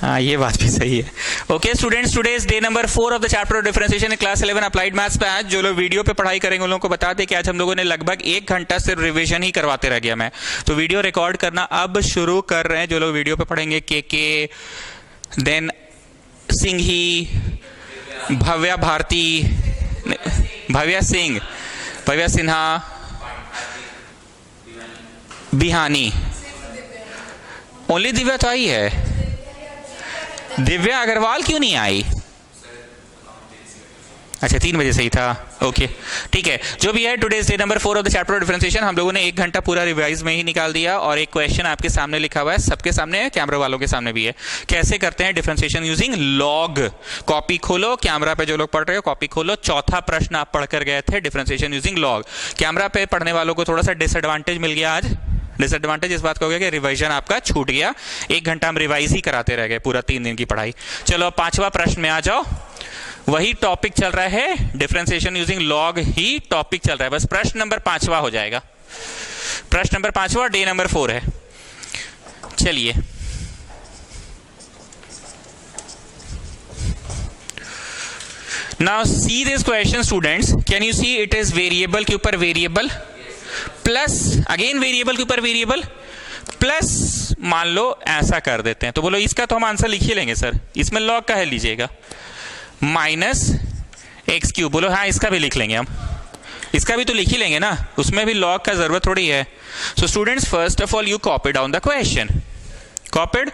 हाँ, ये बात भी सही है। Okay students, today is day number 4 of the chapter of differentiation in class 11 applied maths पे। आज जो लोग वीडियो पे पढ़ाई करेंगे उन लोगों को बता दें कि आज हम लोगों ने लगभग 1 घंटा सिर्फ रिवीजन ही करवाते रह गया मैं, तो वीडियो रिकॉर्ड करना अब शुरू कर रहे हैं। जो लोग वीडियो पे पढ़ेंगे, के देन सिंही, भव्या भारती, भव्या सिंह, भव्या सिन्हा, बिहानी, ओनली दिव्या तो आई है, दिव्या अग्रवाल क्यों नहीं आई? अच्छा 3 बजे से ही था। ओके ठीक है, जो भी है today is day number 4 of the chapter of differentiation. हम लोगों ने 1 घंटा पूरा रिवाइज में ही निकाल दिया और एक क्वेश्चन आपके सामने लिखा हुआ है, सबके सामने है, कैमरा वालों के सामने भी है। कैसे करते हैं डिफरेंशिएशन यूजिंग लॉग? कॉपी खोलो, कैमरा पे जो लोग पढ़ रहे हो कॉपी खोलो। चौथा प्रश्न आप पढ़कर गए थे, डिफरेंशिएशन यूजिंग लॉग। कैमरा पे पढ़ने वालों को थोड़ा सा डिसएडवांटेज मिल गया आज। डिसएडवांटेज इस बात का हो गया कि रिवीजन आपका छूट गया। 1 घंटा हम रिवाइज ही कराते रह गए पूरा 3 दिन की पढ़ाई। चलो 5वां प्रश्न में आ जाओ। वही टॉपिक चल रहा है, डिफरेंशिएशन यूजिंग लॉग ही टॉपिक चल रहा है, बस प्रश्न नंबर 5वां हो जाएगा। प्रश्न नंबर 5वां डे नंबर 4 है। चलिए now see this question students, can you see it is variable के ऊपर वेरिएबल प्लस अगेन वेरिएबल के ऊपर वेरिएबल प्लस मान लो ऐसा कर देते हैं, तो बोलो इसका तो हम आंसर लिख ही लेंगे सर, इसमें लॉग का है लीजिएगा, माइनस एक्स क्यूब। बोलो हाँ इसका भी लिख लेंगे हम, इसका भी तो लिख ही लेंगे ना, उसमें भी लॉग का जरूरत थोड़ी है। So students first of all you copy down the question, copied.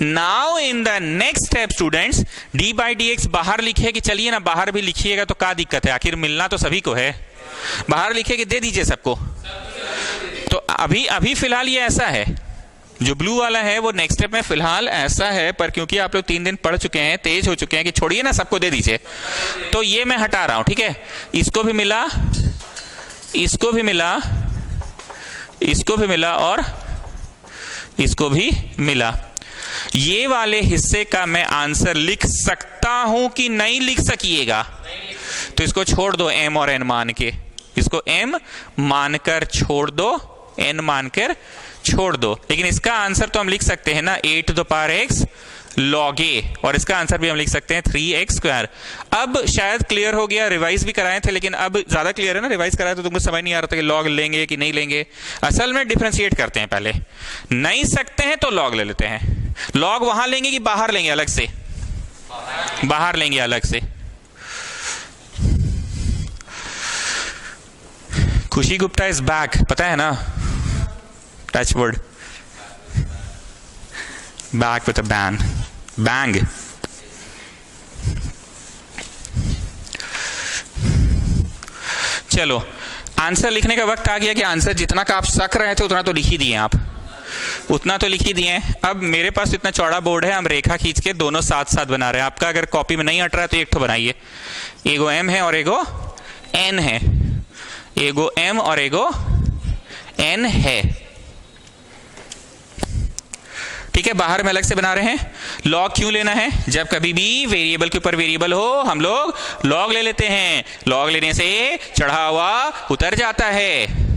Now in the next step students, D by D x बाहर लिखे कि चलिए ना बाहर भी लिखिएगा तो क्या दिक्कत है, आखिर मिलना तो सभी को है। बाहर लिखे कि दे दीजिए सबको, तो अभी अभी फिलहाल ये ऐसा है, जो ब्लू वाला है वो नेक्स्ट स्टेप में फिलहाल ऐसा है, पर क्योंकि आप लोग 3 दिन पढ़ चुके हैं, तेज हो चुके हैं कि छोड़िए ना सबको दे दीजिए, तो ये मैं हटा रहा हूं, ठीक है। इसको भी मिला, इसको भी मिला, इसको भी मिला और इसको भी मिला। ये वाले हिस्से का मैं आंसर लिख सकता हूं कि नहीं लिख सकिएगा? तो इसको छोड़ दो m और n मान के, इसको m मानकर छोड़ दो, n मानकर छोड़ दो, लेकिन इसका आंसर तो हम लिख सकते हैं ना 8 to the power x log a, और इसका आंसर भी हम लिख सकते हैं 3x स्क्वायर। अब शायद क्लियर हो गया, रिवाइज भी कराए थे लेकिन अब ज्यादा क्लियर है ना, रिवाइज कराए तो तुमको समझ नहीं आ रहा था कि लॉग लेंगे कि नहीं लेंगे। असल में डिफरेंशिएट करते हैं, पहले नहीं सकते हैं तो लॉग ले लेते हैं। लॉग वहां लेंगे कि बाहर लेंगे अलग से? बाहर लेंगे अलग से। खुशी गुप्ता इज बैक, पता है ना, touch word, back with a ban, bang. चलो आंसर लिखने का वक्त आ गया कि आंसर जितना का आप सक रहे थे उतना तो लिख ही दिए, आप उतना तो लिख ही दिए। अब मेरे पास इतना चौड़ा बोर्ड है, हम रेखा खींच के दोनों साथ साथ बना रहे हैं। आपका अगर कॉपी में नहीं हट रहा है तो एक तो बनाइए, एगो m है और एगो n है, एगो m और एगो n है, ठीक है। बाहर में अलग से बना रहे हैं। लॉग क्यों लेना है? जब कभी भी वेरिएबल के ऊपर वेरिएबल हो हम लोग लॉग ले लेते हैं, लॉग लेने से चढ़ा हुआ उतर जाता है।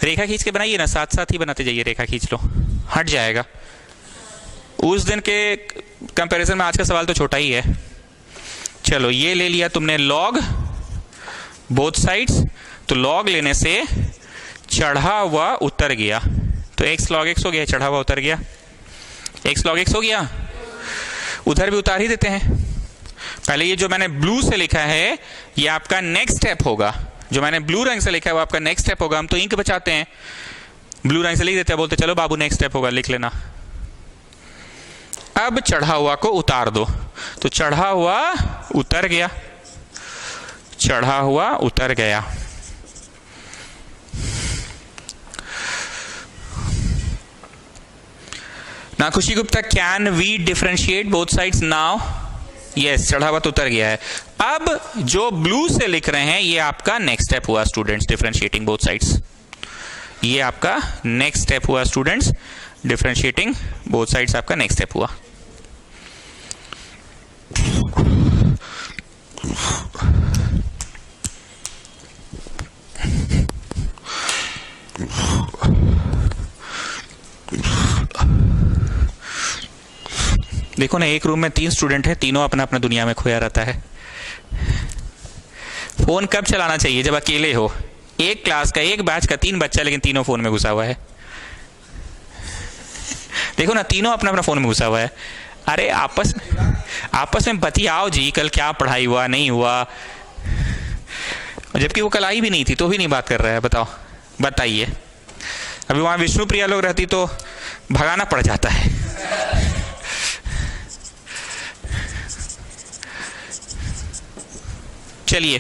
रेखा खींच के बनाइए ना, साथ साथ ही बनाते जाइए, रेखा खींच लो, हट जाएगा। उस दिन के कंपैरिजन में आज का सवाल तो छोटा ही है। चलो ये ले लिया तुमने लॉग बोथ साइड्स, तो लॉग लेने से चढ़ा हुआ उतर गया, तो x log x हो गया, चढ़ा हुआ उतर गया, x log x हो गया। उधर भी उतार ही देते हैं। पहले ये जो मैंने ब्लू से लिखा है ये आपका नेक्स्ट स्टेप होगा, जो मैंने ब्लू रंग से लिखा है वो आपका नेक्स्ट स्टेप होगा। हम तो इंक बचाते हैं, ब्लू रंग से लिख देते हैं, बोलते चलो बाबू नेक्स्ट स्टेप होगा, लिख लेना। अब चढ़ा हुआ को उतार दो, तो चढ़ा हुआ उतर गया, चढ़ा हुआ उतर गया। ना Khushi Gupta, can we differentiate both sides now? Yes, चढ़ा हुआ तो उतर गया है। अब जो ब्लू से लिख रहे हैं ये आपका नेक्स्ट स्टेप हुआ स्टूडेंट्स, डिफरेंशिएटिंग बोथ साइड्स। ये आपका नेक्स्ट स्टेप हुआ स्टूडेंट्स, डिफरेंशिएटिंग बोथ साइड्स आपका नेक्स्ट स्टेप हुआ। देखो ना, एक रूम में 3 स्टूडेंट है, तीनों अपना अपना दुनिया में खोया रहता है। फोन कब चलाना चाहिए? जब अकेले हो। एक क्लास का, एक बैच का 3 बच्चा, लेकिन तीनों फोन में घुसा हुआ है। देखो ना, तीनों अपना अपना फोन में घुसा हुआ है। अरे आपस में बतियाओ जी, कल क्या पढ़ाई हुआ, नहीं हुआ। जबकि वो कल आई भी नहीं थी तो भी नहीं बात कर रहा है। बताइए। अभी वहां विष्णुप्रिया लोग रहती तो भगाना पड़ जाता है। चलिए,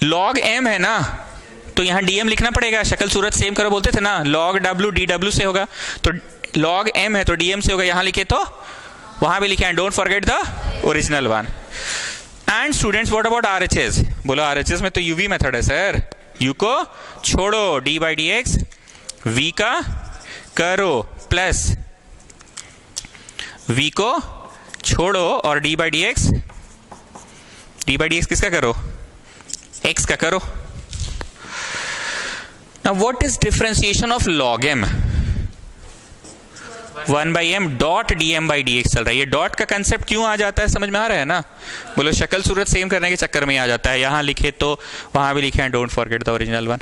log m है ना, तो यहां dm लिखना पड़ेगा। शक्ल सूरत सेम करो बोलते थे ना, log w dw से होगा, तो log m है तो dm से होगा। यहां लिखे तो वहां भी लिखे, don't forget the original one. And students, what about RHS? बोलो RHS में तो uv मेथड है सर। u को छोड़ो, d by dx, v का करो प्लस v को छोड़ो और d by dx, d by dx किसका करो? x का करो। Now what is differentiation of log m? 1 by m dot dm by dx चल रहा है। ये डॉट का कंसेप्ट क्यों आ जाता है, समझ में आ रहा है ना? बोलो, शक्ल सूरत सेम करने के चक्कर में आ जाता है। यहां लिखे तो वहां भी लिखे हैं, don't forget the original one.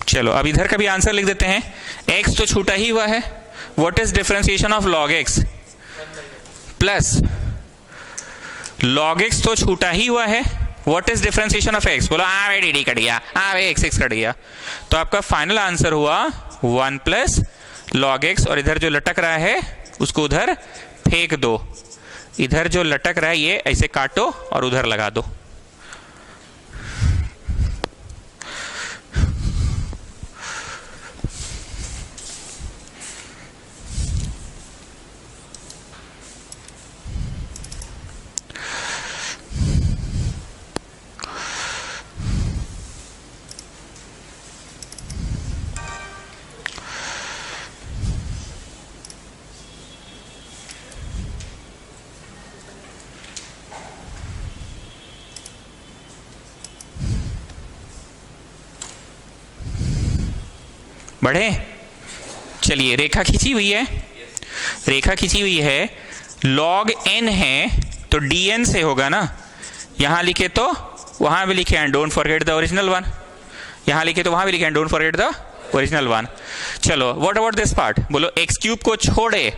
चलो, अब इधर का भी आंसर लिख देते हैं। x तो छूटा ही हुआ है। What is differentiation of log x? Plus log x तो छूटा ही हुआ है। What is differentiation of x? बोलो, वे dd कट गया, वे x कट गया। तो आपका फाइनल आंसर हुआ 1 प्लस log x, और इधर जो लटक रहा है उसको उधर फेंक दो। इधर जो लटक रहा है ये ऐसे काटो और उधर लगा दो। बढ़े? चलिए, रेखा खींची हुई है, रेखा खींची हुई है। log n है तो dn से होगा ना। यहां लिखे तो वहां भी लिखे हैं, don't forget the original one. यहां लिखे तो वहां भी लिखे हैं, don't forget the original one. चलो, व्हाट अबाउट दिस पार्ट? बोलो, एक्स क्यूब को छोड़े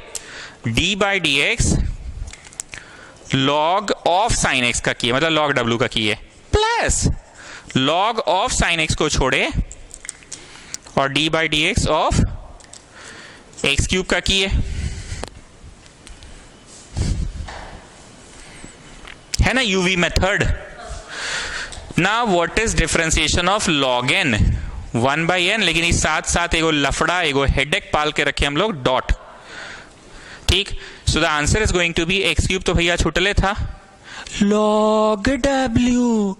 d by dx log of sine x का किए, मतलब log w का किए, plus log of sine x को छोड़े और d by dx of x cube का किए, है ना uv method. Now what is differentiation of log n? 1 by n, लेकिन इस साथ साथ एगो लफड़ा, एगो हेडेक पाल के रखे हम लोग, डॉट। ठीक, so the answer is going to be x cube तो भैया छुटले था, log w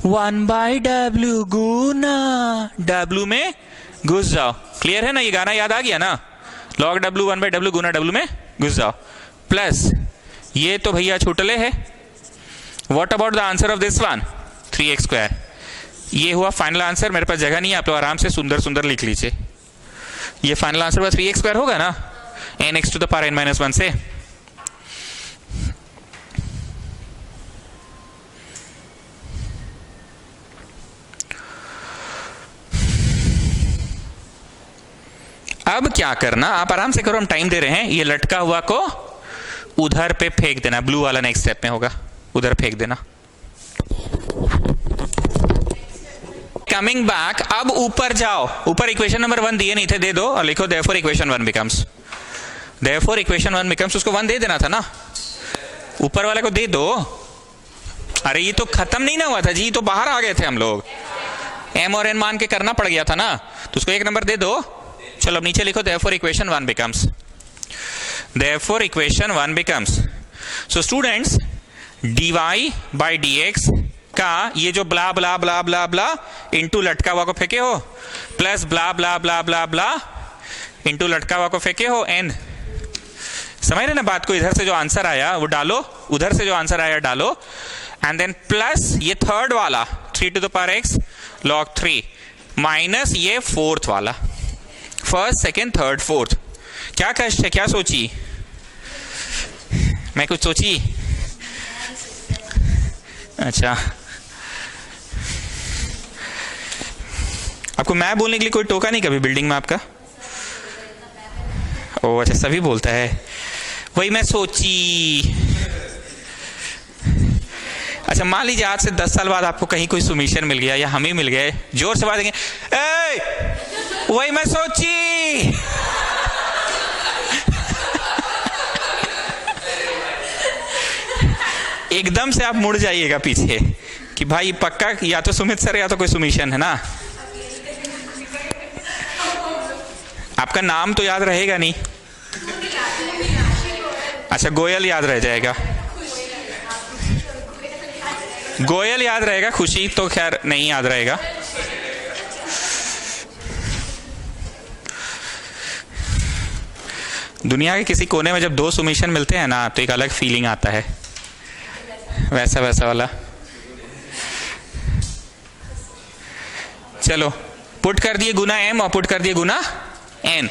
1 by w Guna w में घुस जाओ। क्लियर है ना? ये गाना याद आ गया ना? log w 1 by w Guna w में घुस जाओ, प्लस ये तो भैया छूटले है। What about the answer of this one? 3x square. ये हुआ फाइनल आंसर। मेरे पास जगह नहीं है, आप लोग आराम से सुंदर सुंदर लिख लीजिए। ये फाइनल आंसर बस 3x स्क्वायर होगा ना, nx to the power n - 1 से। अब क्या करना, आप आराम से करो, हम टाइम दे रहे हैं। ये लटका हुआ को उधर पे फेंक देना, ब्लू वाला नेक्स्ट स्टेप में होगा, उधर फेंक देना। कमिंग बैक, अब ऊपर जाओ। ऊपर इक्वेशन नंबर 1 दिए नहीं थे, दे दो और लिखो therefore equation 1 becomes, therefore equation 1 becomes. उसको 1 दे देना था ना, ऊपर वाले को दे दो। अरे ये तो खत्म नहीं ना हुआ था जी, तो बाहर आ गए थे हम लोग, m और n मान के करना पड़ गया था ना, तो उसको 1 नंबर दे दो। चलो, अब नीचे लिखो therefore equation 1 becomes, therefore equation 1 becomes. So students, dy by dx का ये जो ब्ला ब्ला ब्ला ब्ला ब्ला इंटू लटका हुआ को फेंके हो, प्लस ब्ला ब्ला ब्ला ब्ला ब्ला इंटू लटका हुआ को फेंके हो n। समझ रहे ना बात को? इधर से जो आंसर आया वो डालो, उधर से जो आंसर आया डालो, एंड देन प्लस ये थर्ड वाला 3 to the power x log 3 minus ये फोर्थ वाला फर्स्ट, सेकेंड, थर्ड, फोर्थ। क्या कष्ट है, क्या सोची? मैं कुछ सोची? अच्छा, आपको मैं बोलने के लिए कोई टोका नहीं कभी बिल्डिंग में आपका? ओ अच्छा, सभी बोलता है, वही मैं सोची। अच्छा, मान लीजिए आज से 10 साल बाद आपको कहीं कोई सुमिशन मिल गया या हम ही मिल गए, जोर से बात देंगे, वही मैं सोची। एकदम से आप मुड़ जाइएगा पीछे कि भाई पक्का या तो सुमित सर या तो कोई सुमिशन है ना। आपका नाम तो याद रहेगा नहीं। अच्छा, गोयल याद रह जाएगा, गोयल याद रहेगा, खुशी तो खैर नहीं याद रहेगा। दुनिया के किसी कोने में जब दो सुमिशन मिलते हैं ना तो एक अलग फीलिंग आता है, वैसा वैसा वाला। चलो, पुट कर दिए गुना m और पुट कर दिए गुना n,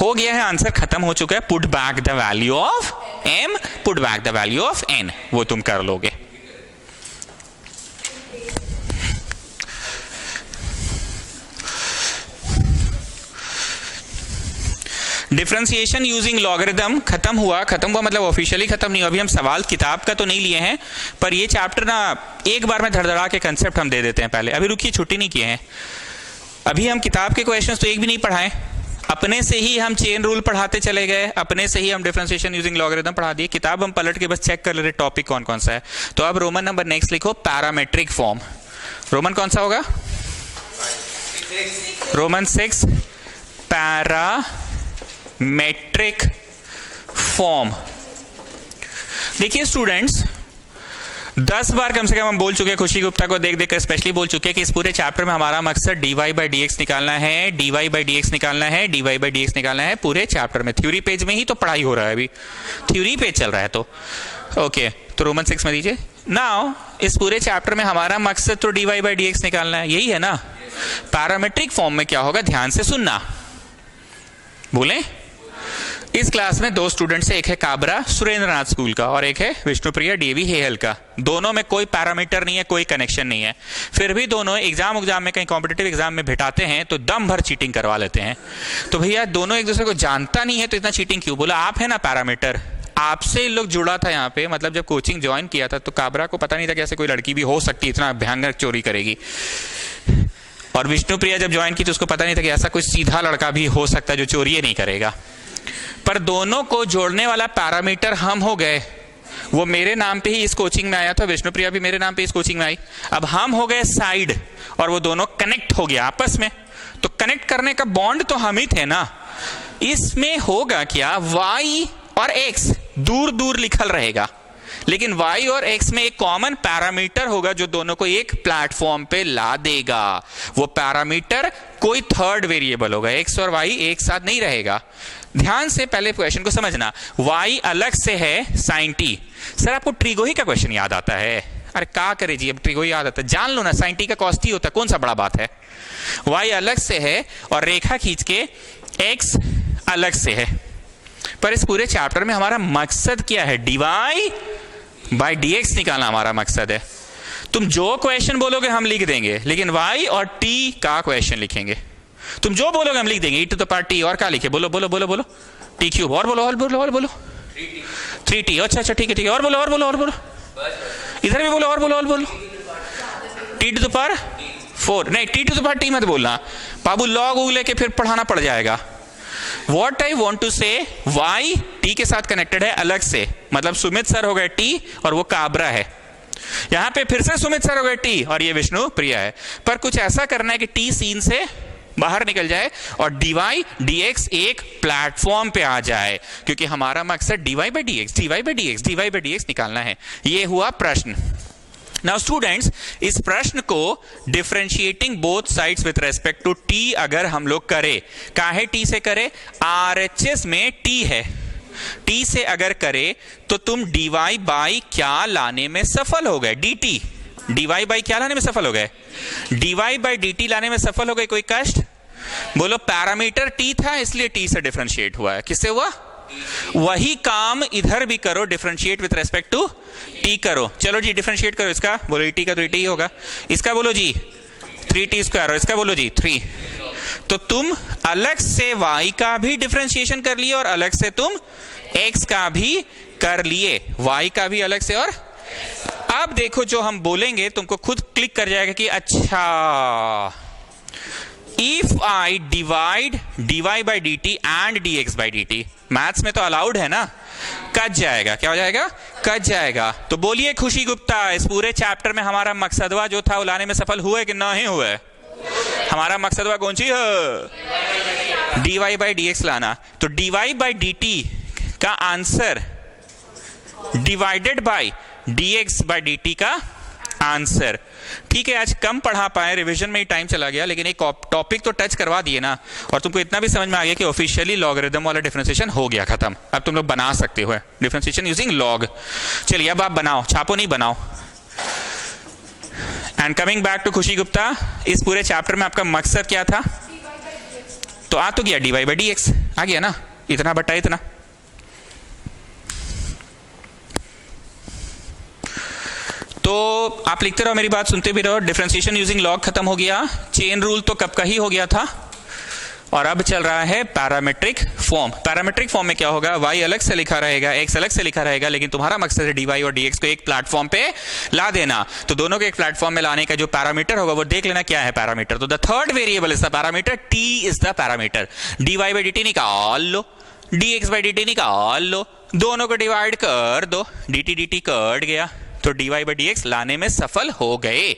हो गया है, आंसर खत्म हो चुका है। Put back the value of m, put back the value of n, वो तुम कर लोगे। डिफरेंशिएशन यूजिंग लॉगरिथम खत्म हुआ मतलब ऑफिशियली खत्म नहीं हुआ। अभी हम सवाल किताब का तो नहीं लिए हैं, पर ये चैप्टर ना एक बार में धड़धड़ा के कंसेप्ट हम दे देते हैं पहले। अभी रुकिए, छुट्टी नहीं किए हैं, अभी हम किताब के क्वेश्चंस तो एक भी नहीं पढ़ाए, अपने से ही हम चेन रूल पढ़ाते चले गए, अपने से ही हम डिफरेंशिएशन यूजिंग लॉगरिथम पढ़ा दिए। किताब हम पलट के बस चेक कर ले रहे टॉपिक कौन कौन सा है। तो अब रोमन नंबर नेक्स्ट लिखो, पैरामेट्रिक फॉर्म। रोमन कौन सा होगा? Roman 6, parametric form. देखिए स्टूडेंट्स, 10 बार कम से कम हम बोल चुके हैं, खुशी गुप्ता को देख देख स्पेशली बोल चुके हैं कि इस पूरे चैप्टर में हमारा मकसद dy by dx निकालना है, dy by dx निकालना है, dy by dx निकालना है पूरे चैप्टर में। थ्योरी पेज में ही तो पढ़ाई हो रहा है, अभी थ्योरी पेज चल रहा है। तो ओके, तो रोमन 6 में दीजिए। नाउ इस पूरे चैप्टर में हमारा मकसद तो dy by dx निकालना है, यही है ना। पैरामेट्रिक फॉर्म में क्या होगा, ध्यान से सुनना, बोले। इस क्लास में 2 स्टूडेंट्स है, एक है काबरा सुरेंद्रनाथ स्कूल का और एक है विष्णुप्रिया डीवी हेहल का। दोनों में कोई पैरामीटर नहीं है, कोई कनेक्शन नहीं है, फिर भी दोनों एग्जाम में कहीं कॉम्पिटिटिव एग्जाम में भेटाते हैं तो दम भर चीटिंग करवा लेते हैं। तो भैया दोनों एक दूसरे को जानता नहीं है तो इतना चीटिंग क्यों? बोला आप है ना पैरामीटर, आपसे लोग जुड़ा था यहाँ पे। मतलब जब कोचिंग ज्वाइन किया था तो काबरा को पता नहीं था कि ऐसे कोई लड़की भी हो सकती है, इतना भयंकर चोरी करेगी। और विष्णुप्रिया जब ज्वाइन की तो उसको पता नहीं था कि ऐसा कोई सीधा लड़का भी हो सकता है जो चोरी नहीं करेगा। पर दोनों को जोड़ने वाला पैरामीटर हम हो गए। वो मेरे नाम पे ही इस कोचिंग में आया था, विष्णुप्रिया भी मेरे नाम पे इस कोचिंग में आई। अब हम हो गए साइड और वो दोनों कनेक्ट हो गया आपस में। तो कनेक्ट करने का बॉन्ड तो हम ही थे ना। इसमें होगा क्या, y और x दूर दूर लिखल रहेगा, लेकिन y और x में एक कॉमन पैरामीटर होगा जो दोनों को एक प्लेटफॉर्म पे ला देगा। वो पैरामीटर कोई थर्ड वेरिएबल होगा, x और y एक साथ नहीं रहेगा। ध्यान से पहले क्वेश्चन को समझना। y अलग से है sin t। सर आपको ट्रिगोही का क्वेश्चन याद आता है? अरे क्या करे जी, अब ट्रिगोही याद आता है, जान लो ना, sin t का cos t होता है, कौन सा बड़ा बात है। y अलग से है और रेखा खींच के x अलग से है। पर इस पूरे चैप्टर में हमारा मकसद क्या है, dy by dx निकालना हमारा मकसद है। तुम जो क्वेश्चन बोलोगे हम लिख देंगे, लेकिन y और t का क्वेश्चन लिखेंगे। तुम जो बोलोगे हम लिख देंगे, e to the power t, और क्या लिखे, बोलो बोलो बोलो बोलो, t क्यूब, और बोलो और बोलो और बोलो 3t। अच्छा अच्छा ठीक है, और बोलो और बोलो और बोलो, इधर भी बोलो और बोलो और बोलो, t to the power 4, नहीं t to the power t मत बोलना बाबू, लॉग उग लेके फिर पढ़ाना पड़ जाएगा। What I want to say, y t के साथ कनेक्टेड है अलग से, मतलब सुमित सर हो गए t और वो काबरा है। यहां पे फिर से सुमित सर हो गए t और ये विष्णु प्रिया है। पर कुछ ऐसा करना है कि t सीन से बाहर निकल जाए और dy dx एक प्लेटफॉर्म पे आ जाए, क्योंकि हमारा मकसद dy by dx निकालना है। ये हुआ प्रश्न। नाउ स्टूडेंट्स, इस प्रश्न को differentiating both sides with respect to t अगर हम लोग करें, काहे t से करें, RHS में t है, t से अगर करें तो तुम dy बाई क्या लाने में सफल हो गए, dt। dy बाई क्या लाने में सफल हो गए, dy बाई dt लाने में सफल हो गए। कोई कष्ट? बोलो पैरामीटर t था इसलिए t से डिफरेंशिएट हुआ है। किससे हुआ? वही काम इधर भी करो, differentiate with respect to t करो। चलो जी डिफरेंशिएट करो इसका, बोलो t का तो t ही होगा, इसका बोलो जी 3t², और इसका बोलो जी 3। तो तुम अलग से y का भी डिफरेंशिएशन कर लिए और अलग से तुम x का भी कर लिए, y का भी अलग से। और अब देखो जो हम बोलेंगे तुमको खुद क्लिक कर जाएगा कि अच्छा, if I divide dy by dt and dx by dt, maths में तो अलाउड है ना, कट जाएगा। क्या हो जाएगा? कट जाएगा। तो बोलिए खुशी गुप्ता, इस पूरे चैप्टर में हमारा मकसदवा जो था वो लाने में सफल हुए कि नहीं हुए? हमारा मकसदवा कौन सी है? dy by dx लाना। तो dy by dt का answer divided by dx by dt का आंसर। ठीक है, आज कम पढ़ा पाए, रिवीजन में ही टाइम चला गया, लेकिन एक टॉपिक तो टच करवा दिए ना, और तुमको इतना भी समझ में आ गया कि ऑफिशियली लॉगरिथम वाला डिफरेंशिएशन हो गया खत्म। अब तुम लोग बना सकते हो डिफरेंशिएशन यूजिंग लॉग। चलिए अब आप बनाओ, छापो नहीं, बनाओ। एंड कमिंग बैक टू खुशी गुप्ता, इस पूरे चैप्टर में आपका मकसद क्या था? तो आ तो गया dy by dx, आ गया ना, इतना बटा इतना। तो आप लिखते रहो, मेरी बात सुनते भी रहो। डिफरेंशिएशन यूजिंग लॉग खत्म हो गया, चेन रूल तो कब का ही हो गया था, और अब चल रहा है पैरामीट्रिक फॉर्म। पैरामीट्रिक फॉर्म में क्या होगा? y अलग से लिखा रहेगा, x अलग से लिखा रहेगा, लेकिन तुम्हारा मकसद है dy और dx को एक प्लेटफॉर्म पे ला देना। तो दोनों को एक प्लेटफॉर्म में लाने का जो पैरामीटर होगा वो देख लेना क्या है पैरामीटर। तो the third variable is the parameter, t is the parameter. dy by dt निकाल लो, dx by dt निकाल लो, दोनों को डिवाइड कर दो, dt dt कट गया, तो dy by dx लाने में सफल हो गए।